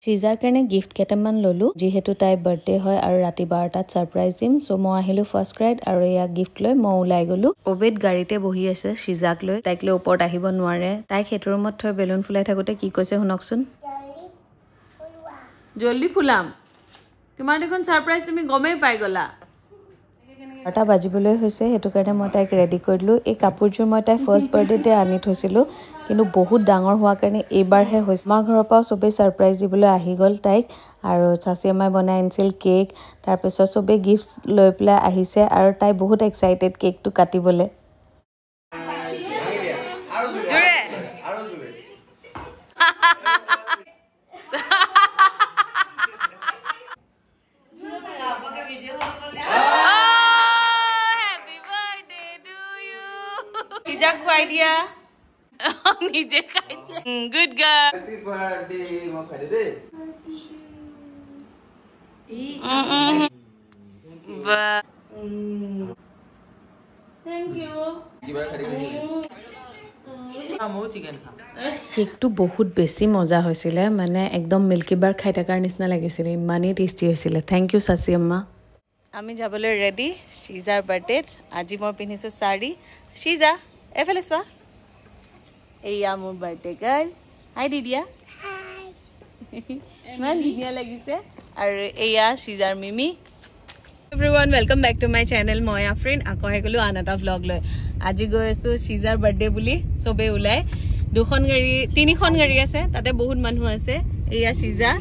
Shizaৰ কাৰণে গিফট কেটামান ললো যেহেতু তাই বাৰ্থডে হয় আৰু ৰাতি 12টাত সাৰপ্ৰাইজ দিম সো মই আহিলো ফাৰ্ষ্ট ক্ৰাইড আৰু ইয়া গিফট লৈ মই ওলাই গলো ওবেদ গাড়ীতে বহি আছে শিজাক লৈ তাইক লৈ ওপৰত আহিব নোৱাৰে তাই খেতৰ ৰুমত থৈ বেলুন ফুলাই থাকোতে কি কৈছে শুনকচোন জলদি ফুলাম তোমাৰ দেখোন সাৰপ্ৰাইজ তুমি গমেই পাই গলা এটা বাজিবলৈ হৈছে হেতু কাৰণে মই তাইক ৰেডি কৰিলো এই কাপোৰযোৰ মই তাই ফাৰ্ষ্ট বাৰ্থডেতে আনি থৈছিলো কিন্তু বহুত ডাঙৰ হোৱা কাৰণে এইবাৰহে হৈছে আমাৰ ঘৰৰ পৰা সবে সাৰপ্ৰাইজ দিবলৈ আহি গল তাইক আৰু চাচিমাই বনাই আনিছিল কেক তাৰ পিছত সবে গিফটস লৈ পেলাই আহিছে আৰু তাই বহুত এক্সাইটেড কেকটো কাটিবলৈ idea nije khaite good girl happy birthday mo khade de thank you kiba khade আমো চিকেন খা কেকটো বহুত বেছি মজা হৈছিল মানে একদম মিল্কি বাৰ খাই থাকাৰ নিচিনা লাগিছিল ইমানেই টেষ্টি হৈছিল থ্যাংক ইউ সাসি আম্মা আমি যাবলৈ ৰেডি শিজাৰ বাৰ্থডে আজি মই পিন্ধিছো সাড়ী শিজা এফালে সোৱা এয়া মোৰ বাৰ্থডে গাৰ্ল হাই দিদিয়া হাই মান ধুনীয়া লাগিছে আৰু এয়া শিজাৰ মিমি everyone welcome back to my channel মই আফৰিন আকৌ হে গলো আনটা ভ্লগ লৈ আজি গৈ আছো শিজাৰ বাৰ্থডে বুলি সবে ওলাই দুখন গাড়ী তিনিখন গাড়ী আছে তাতে বহুত মানুহ আছে এয়া শিজা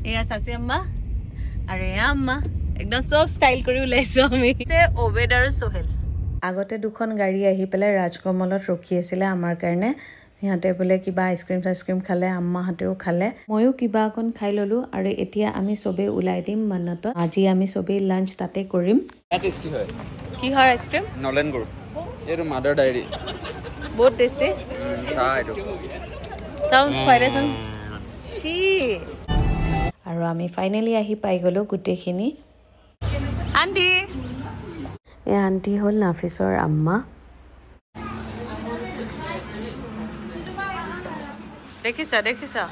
এয়া সাসি আম্মা আৰু এয়া আম্মা একদম সব ষ্টাইল কৰি ওলাইছো আমি ওবেদ আৰু সোহেল আগতে দুখন গাড়ী আহি পেলাই ৰাজকমলত ৰখি আছিল আমাৰ কাৰণে ইয়াতে বলে কিবা আইসক্ৰীম খালে আম্মাহাতেও খালে ময়ো কিবা অকন খাই ললো আৰু এতিয়া আমি সবে ওলাই দিম মান্নাত আজি আমি সবে লাঞ্চ তাতে কৰিম টেষ্টি হয় কি হয় আইসক্ৰীম নলেন গুৰ এৰ মাদাৰ ডায়েৰী বহুত টেষ্টি খাইটো চাউন্ড ফাইৰেচন চি আৰু আমি ফাইনালি আহি পাই গলো গুটেখিনি আন্টি এ আন্টি হল নাফিসৰ আম্মা দেখিছা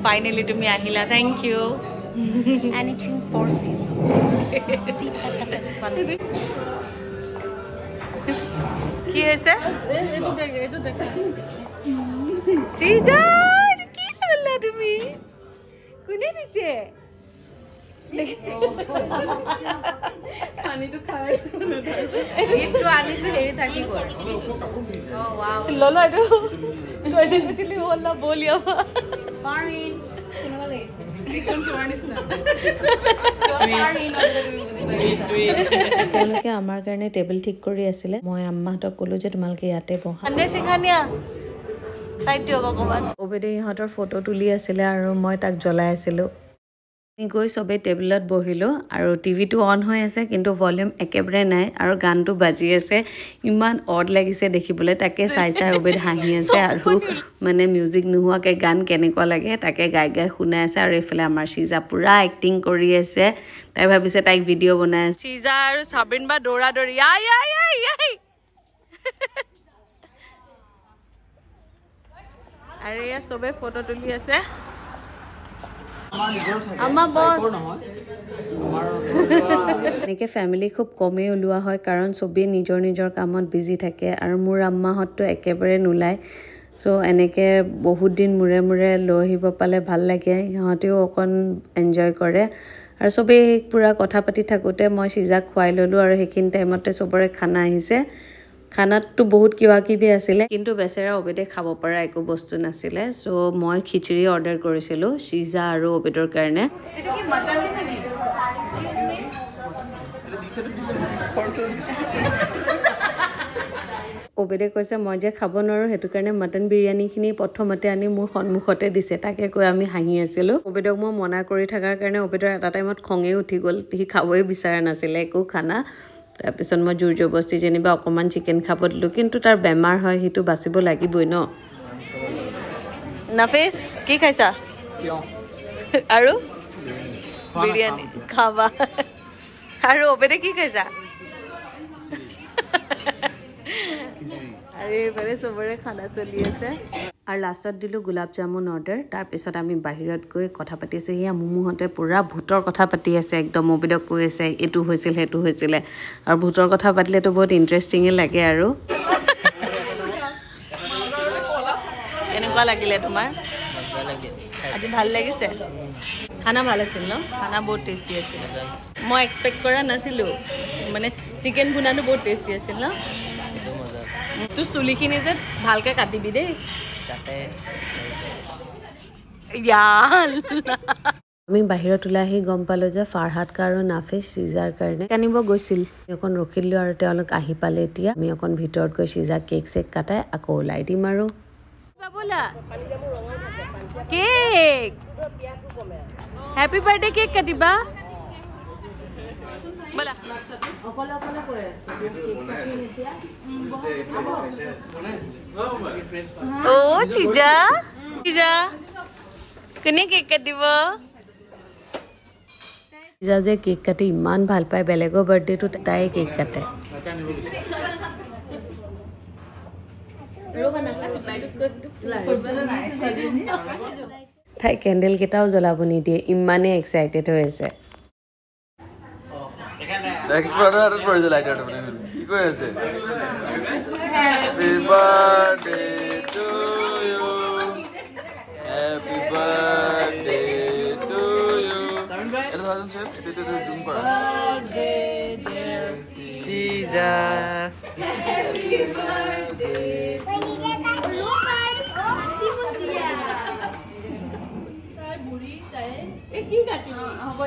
ফাইনালি তুমি আহিলা থ্যাংক ইউ এনিথিং ফৰ কি হৈছে এইটো দেখ চিজা কি হলা তুমি কোনে নিচে পানীটো খাইছো এইটো আনিছো হেৰি থাকি গল ও ওয়াও ললো এইটো তই যেছিলি হলা বলিয়া পাৰিন কেনেকুৱা লাগিছে কোন কোৱানিছ না তেওঁলোকে আমাৰ কাৰণে টেবল ঠিক কৰি আছিল মই আম্মাহঁতক ক'লো যে তোমালোকে ইয়াতে বহা আনে সিখানিয়া সাইড দিও ভগৱান ওবেদে ইহঁতৰ ফটো তুলি আছিল আৰু মই তাক জ্বলাই আছিলো আমি গৈ সবে টেবলত বহিলো আৰু টিভিটো অন হৈ আছে কিন্তু ভলিউম একেবাৰে নাই আৰু গানটো বাজি আছে ইমান অড লাগিছে দেখিবলৈ তাকে চাই ওবেদ হাঁহি আছে আৰু মানে মিউজিক নোহোৱাকে গান কেনেকুৱা লাগে তাকে গাই শুনাই আছে আৰু এফালে আমাৰ শিজা পুৰা এক্টিং কৰি আছে তাই ভাবিছে তাইক ভিডিঅ' বনাই আছে শিজা আৰু সাবৰিন বা দৌৰা দৌৰি আই আৰু এয়া সবে ফটো তুলি আছে আম্মা বস এনেকে ফ্যামিলি খুব কমেই ওলোৱা হয় কাৰণ সবে নিজৰ কামত বিজি থাকে আৰু মোৰ আম্মাহঁতটো একেবাৰে নোলায় সো এনেকে বহুত দিন মুৰে লৈ আহিব পালে ভাল লাগে ইহঁতেও অকণ এনজয় কৰে আৰু সবে পুৰা কথা পাতি থাকোতে মই শিজাক খুৱাই ললো আৰু হেকিন টাইমতে সবৰে খানা আহিছে খানাতটো বহুত কিবা আছিলে কিন্তু বেচেৰা ওবেদে খাব পৰা একো বস্তু নাছিলে সো মই খিচৰি অৰ্ডাৰ কৰিছিলো শিজা আৰু ওবেদৰ কাৰণে এটো কি মটন নেকি ওবেদে কৈছে মই যে খাব নোৱাৰো হেতু কাৰণে মটন বিৰিয়ানীখিনি প্ৰথমতে আনি মোৰ সন্মুখতে দিছে তাকে কৈ আমি হাঁহি আছিলো ওবেদক মই মনা কৰি থাকাৰ কাৰণে ওবেদৰ এটা টাইমত খঙে উঠি গল সি খাবই বিচৰা নাছিলে একো খানা তাৰপিছত মই জোৰ জবস্তি যেনিবা অকমান চিকেন খাব দিলো কিন্তু তাৰ বেমাৰ হয় হিটো বাচিব লাগিবই ন নাফিস কি খাইছা আৰু বিৰিয়ানী খাবা আৰু ওবেদে কি খাইছা আৰে এবাৰে সবৰে খানা চলি আছে আৰু লাষ্টত দিলোঁ গোলাপ জামুন অৰ্ডাৰ তাৰপিছত আমি বাহিৰত গৈ কথা পাতি আছোঁ সেয়া মুমুহঁতে পূৰা ভূতৰ কথা পাতি আছে একদম মবিদক কৈ আছে এইটো হৈছিল সেইটো হৈছিলে আৰু ভূতৰ কথা পাতিলেতো বহুত ইণ্টাৰেষ্টিঙে লাগে আৰু কেনেকুৱা লাগিলে তোমাৰ আজি ভাল লাগিছে খানা ভাল আছিল ন খানা বহুত টেষ্টি আছিল মই এক্সপেক্ট কৰা নাছিলোঁ মানে চিকেন ভুনাটো বহুত টেষ্টি আছিল ন তোৰ চুলিখিনি যে ভালকৈ কাটিবি দেই আমি বাহিৰত ওলাই আহি গম পালোঁ যে ফাৰহাদ আৰু নাফিছ চিজাৰ কাৰণে আনিব গৈছিল অকণ ৰখিলোঁ আৰু তেওঁলোক আহি পালে এতিয়া আমি অকণ ভিতৰত গৈ চিজা কেক চেক কাটাই আকৌ ওলাই দিম আৰু কেক হেপী বাৰ্থডে কেক কাটিবা বলা অকলে অকলে কৈ আছো ও চিজা চিজা কোনে কেক কাটিব চিজা যে কেক কাটি ইমান ভাল পায় বেলেগৰ বাৰ্থডেটো তাই কেক কাটে তাই কেণ্ডেল কেইটাও জ্বলাব নিদিয়ে ইমানেই এক্সাইটেড হৈ আছে এক্সপাৰ্ট ফৰ দ্য লাইটাৰ আপুনি কি কৈ আছে happy birthday to you happy birthday to you এটা সাজন চেপ এটা জুম কৰা বাৰ্থডে ডিয়াৰ চিজা হ্যাপি বাৰ্থডে কি কাটি হ'ব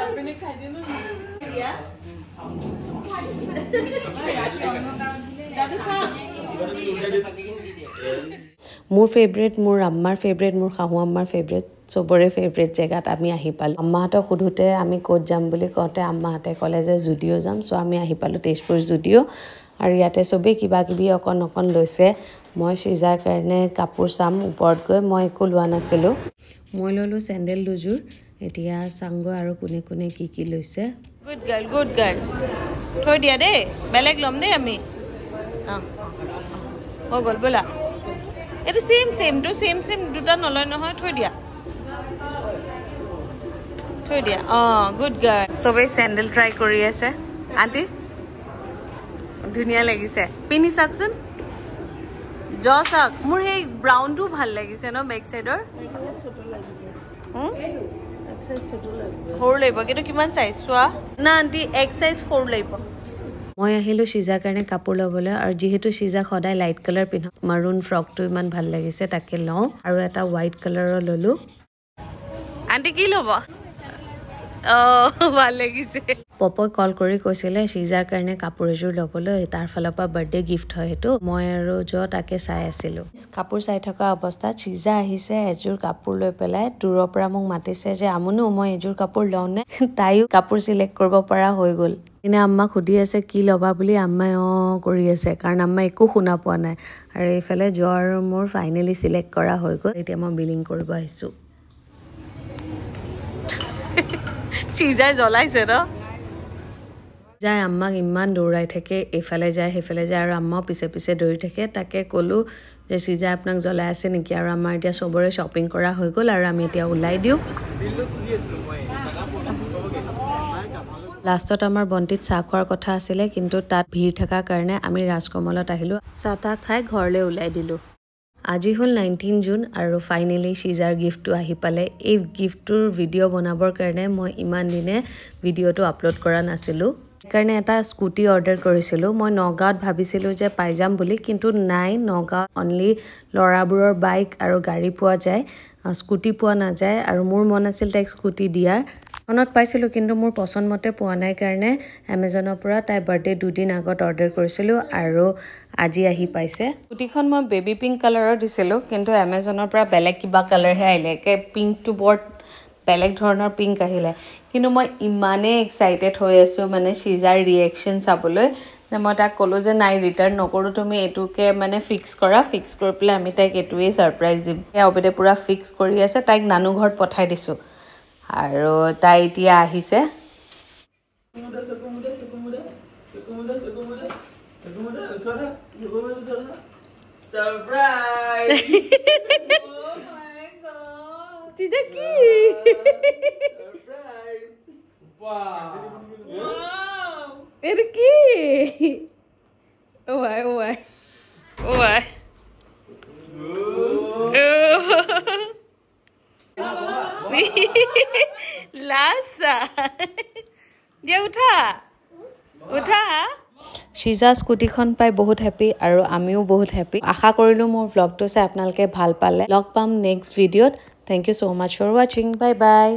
আপনি খাই দিন দিয়া মোৰ ফেভৰেট মোৰ আম্মাৰ ফেভৰেট মোৰ শাহু আম্মাৰ ফেভৰেট চবৰে ফেভৰেট জেগাত আমি আহি পালোঁ আম্মাহঁতক সোধোতে আমি ক'ত যাম বুলি কওঁতে আম্মাহঁতে ক'লে যে জুডিঅ' যাম চ' আমি আহি পালোঁ তেজপুৰ জুডিঅ' আৰু ইয়াতে চবেই কিবা কিবি অকণ অকণ লৈছে মই চিজাৰ কাৰণে কাপোৰ চাম ওপৰত গৈ মই একো লোৱা নাছিলোঁ মই ল'লোঁ চেণ্ডেল দুযোৰ এতিয়া চাংগৈ আৰু কোনে কোনে কি কি লৈছে গুড গাৰ্ল থৈ দিয়া দেই বেলেগ ল'ম দেই আমি অঁ হৈ গ'ল ব'লা এইটো ছেম দুটা নলয় নহয় থৈ দিয়া অঁ গুড গাৰ্ল চবেই চেণ্ডেল ট্ৰাই কৰি আছে আণ্টি ধুনীয়া লাগিছে পিন্ধি চাওকচোন চাওক মোৰ সেই ব্ৰাউনটো ভাল লাগিছে ন বেক চাইডৰ সৰু লাগিব কিন্তু কিমান চাইজ চোৱা না আণ্টি এক চাইজ সৰু লাগিব মই আহিলোঁ চিজাৰ কাৰণে কাপোৰ ল'বলৈ আৰু যিহেতু চিজাক সদায় লাইট কালাৰ পিন্ধো মাৰুণ ফ্ৰকটো ইমান ভাল লাগিছে তাকে লওঁ আৰু এটা হোৱাইট কালাৰৰ ল'লোঁ আণ্টি কি ল'ব ভাল লাগিছে পপই কল কৰি কৈছিলে চিজাৰ কাৰণে কাপোৰ এযোৰ ল'বলৈ তাৰ ফালৰ পৰা বাৰ্থডে গিফ্ট হয় সেইটো মই আৰু তাকে চাই আছিলোঁ কাপোৰ চাই থকা অৱস্থাত চিজা আহিছে এযোৰ কাপোৰ লৈ পেলাই দূৰৰ পৰা মোক মাতিছে যে আমুনো মই এযোৰ কাপোৰ লওঁ নে তাইও কাপোৰ চিলেক্ট কৰিব পৰা হৈ গ'ল এনে আম্মাক সুধি আছে কি ল'বা বুলি আম্মাই কৰি আছে কাৰণ আম্মাই একো শুনা পোৱা নাই আৰু এইফালে আৰু মোৰ ফাইনেলি চিলেক্ট কৰা হৈ গ'ল এতিয়া মই বিলিং কৰিব আহিছোঁ চিজাই জ্বলাইছে ন যাই আম্মাক ইমান দৌৰাই থাকে এইফালে যায় সেইফালে যায় আৰু আম্মাও পিছে পিছে দৌৰি থাকে তাকে ক'লোঁ যে চিজাই আপোনাক জ্বলাই আছে নেকি আৰু আমাৰ এতিয়া চবৰে শ্বপিং কৰা হৈ গ'ল আৰু আমি এতিয়া ওলাই দিওঁ লাষ্টত আমাৰ বন্তিত চাহ খোৱাৰ কথা আছিলে কিন্তু তাত ভিৰ থকাৰ কাৰণে আমি ৰাজকমলত আহিলোঁ চাহ তাহ খাই ঘৰলৈ ওলাই দিলোঁ আজি হ'ল 19 জুন আৰু ফাইনেলি চিজাৰ গিফ্টটো আহি পালে এই গিফ্টটোৰ ভিডিঅ' বনাবৰ কাৰণে মই ইমান দিনে ভিডিঅ'টো আপলোড কৰা নাছিলোঁ সেইকাৰণে এটা স্কুটি অৰ্ডাৰ কৰিছিলোঁ মই নগাঁৱত ভাবিছিলোঁ যে পাই যাম বুলি কিন্তু নাই নগাঁৱত অনলি ল'ৰাবোৰৰ বাইক আৰু গাড়ী পোৱা যায় স্কুটি পোৱা নাযায় আৰু মোৰ মন আছিল তাইক স্কুটি দিয়াৰ মনত পাইছিলোঁ কিন্তু মোৰ পচন্দ মতে পোৱা নাই কাৰণে এমেজনৰ পৰা তাইৰ বাৰ্থডে 2 দিন আগত অৰ্ডাৰ কৰিছিলোঁ আৰু আজি আহি পাইছে স্কুটিখন মই বেবী পিংক কালাৰৰ দিছিলোঁ কিন্তু এমেজনৰ পৰা বেলেগ কিবা কালাৰহে আহিলে একে পিংকটো বৰ বেলেগ ধৰণৰ পিংক আহিলে কিন্তু মই ইমানেই এক্সাইটেড হৈ আছোঁ মানে চিজাৰ ৰিয়েকশ্যন চাবলৈ মই তাক ক'লোঁ যে নাই ৰিটাৰ্ণ নকৰোঁ তুমি এইটোকে মানে ফিক্স কৰি পেলাই আমি তাইক এইটোৱেই ছাৰপ্ৰাইজ দিম সেই অবিদে পূৰা ফিক্স কৰি আছে তাইক নানু ঘৰত পঠাই দিছোঁ আৰু তাই এতিয়া আহিছে Surprise! Oh my god! Tita ki? Surprise! Wow! Wow! Ito ki? Oh, ay. Oh, ay. Lasa. Dia utha. Utha. Shiza স্কুটিখন পাই বহুত হ্যাপি আৰু আমিও বহুত হ্যাপি আশা কৰিলো মোৰ vlogটো চাই আপোনালোকে ভাল পালে লগ পাম নেক্সট ভিডিঅ'ত thank you so much for watching bye by